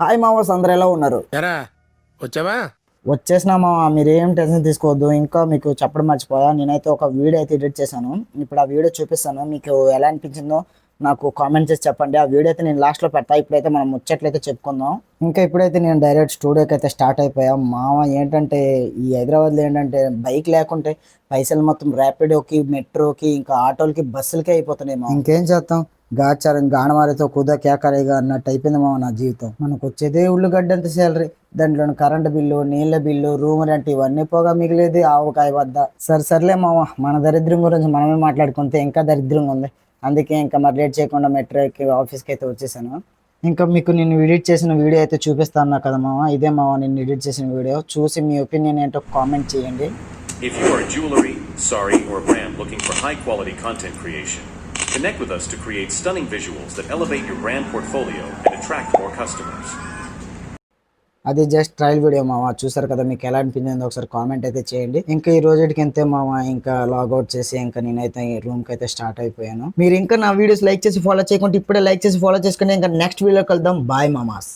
Hi మామస్, అందరు ఎలా ఉన్నారు? ఎరా వచ్చావా? వచ్చేసినా మామ, మీరేం టెన్షన్ తీసుకోవద్దు. ఇంకా మీకు చెప్పడం మర్చిపోయా, నేనైతే ఒక వీడియో అయితే ఎడిట్ చేశాను. ఇప్పుడు ఆ వీడియో చూపిస్తాను, మీకు ఎలా అనిపించిందో నాకు కామెంట్ చేసి చెప్పండి. ఆ వీడియో అయితే నేను లాస్ట్లో పెడతా. ఇప్పుడైతే మనం ముచ్చట్లయితే చెప్పుకుందాం. ఇంకా ఇప్పుడైతే నేను డైరెక్ట్ స్టూడియోకి అయితే స్టార్ట్ అయిపోయా మామ. ఏంటంటే ఈ హైదరాబాద్లో ఏంటంటే బైక్ లేకుంటే పైసలు మొత్తం ర్యాపిడోకి, మెట్రోకి, ఇంకా ఆటోలకి, బస్సులకే అయిపోతున్నాయి మామ. ఇంకేం చేస్తాం, గాచారం గాణవారితో కుదా కేకరేగా అన్నట్టు అయిపోయింది మామ నా జీవితం. మనకు వచ్చేదే ఉల్లిగడ్డంత శాలరీ, దాంట్లో కరెంటు బిల్లు, నీళ్ళ బిల్లు, రూమ్ రెంట్ ఇవన్నీ పోగా మిగిలేది ఆవకాయ వద్ద. సర్లే మామ, మన దరిద్రం గురించి మనమే మాట్లాడుకుంటే ఇంకా దరిద్రంగా ఉంది. అందుకే ఇంకా మరి లేట్ చేయకుండా మెట్రోకి ఆఫీస్కి అయితే వచ్చేసాను. ఇంకా మీకు నేను ఎడిట్ చేసిన వీడియో అయితే చూపిస్తాను కదా మామ. ఇదే మామ నేను ఎడిట్ చేసిన వీడియో. చూసి మీ ఒపీనియన్ ఏంటో కామెంట్ చేయండి. If you are a jewelry, sari, or brand looking for high-quality content creation, connect with us to create stunning visuals that elevate your brand portfolio and attract more customers. అది just trial video మామ. చూసారు కదా, మీకు ఎలా అనిపించిందో ఒకసారి comment అయితే చేయండి. ఇంకా ఈ రోజుకి అంతే మామ. ఇంకా లాగౌట్ చేసి ఇంకా నేనైతే ఈ రూమ్కి అయితే స్టార్ట్ అయిపోయాను. మీరు ఇంకా నా వీడియోస్ లైక్ చేసి ఫాలో చేయకుంటే ఇప్పుడే లైక్ చేసి ఫాలో చేసుకుని ఇంకా నెక్స్ట్ వీడియో కలుద్దాం. బాయ్ మామాస్.